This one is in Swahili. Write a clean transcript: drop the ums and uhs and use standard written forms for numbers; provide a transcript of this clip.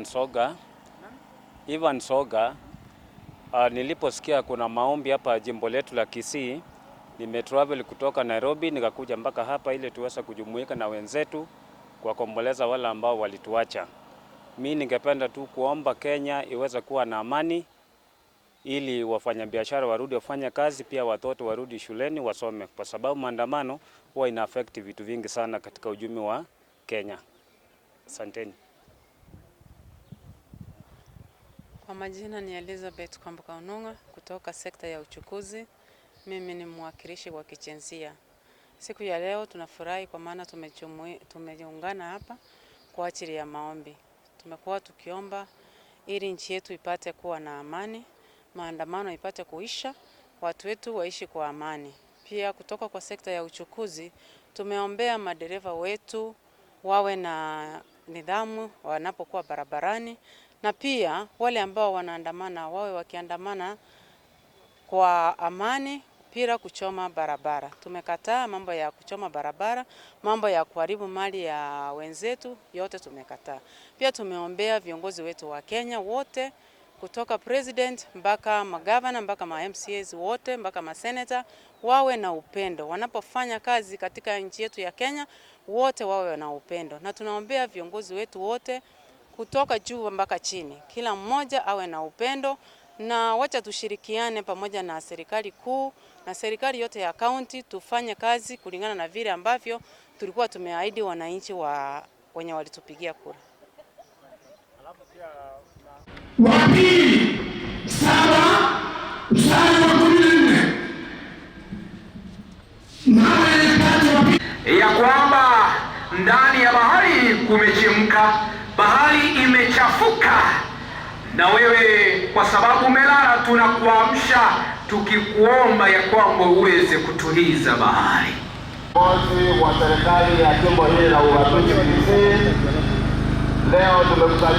Soga, niliposikia kuna maombi hapa jimbo letu la Kisii, nimetravel kutoka Nairobi nikakuja mpaka hapa ili tuweze kujumuika na wenzetu kwa kuomboleza wale ambao walituacha. Mimi ningependa tu kuomba Kenya iweze kuwa na amani ili wafanyabiashara warudi wafanye kazi, pia watoto warudi shuleni wasome, kwa sababu maandamano huwa ina affect vitu vingi sana katika uchumi wa Kenya. Asanteni. Kwa majina ni Elizabeth Kwambuka kutoka sekta ya uchukuzi. Mimi ni mwakilishi wa kijinsia. Siku ya leo tunafurahi kwa maana tumeungana hapa kwa ajili ya maombi. Tumekuwa tukiomba ili nchi yetu ipate kuwa na amani, maandamano ipate kuisha, watu wetu waishi kwa amani. Pia kutoka kwa sekta ya uchukuzi tumeombea madereva wetu wawe na nidhamu wanapokuwa barabarani, na pia wale ambao wanaandamana wawe wakiandamana kwa amani bila kuchoma barabara. Tumekataa mambo ya kuchoma barabara, mambo ya kuharibu mali ya wenzetu, yote tumekataa. Pia tumeombea viongozi wetu wa Kenya wote, kutoka president mpaka magavana mpaka ma MCAs wote mpaka ma senator, wawe na upendo wanapofanya kazi katika nchi yetu ya Kenya, wote wawe na upendo. Na tunaombea viongozi wetu wote kutoka juu mpaka chini, kila mmoja awe na upendo, na wacha tushirikiane pamoja na serikali kuu na serikali yote ya kaunti, tufanye kazi kulingana na vile ambavyo tulikuwa tumeahidi wananchi wenye walitupigia kura. Wapi 7 ya kwamba ndani ya bahari kumechemka, bahari imechafuka, na wewe kwa sababu umelala tunakuamsha tukikuomba ya kwamba uweze kutuliza bahari. Viongozi wa serikali ya jimbo hili la ugatuzi Kisii, leo tumekusanyika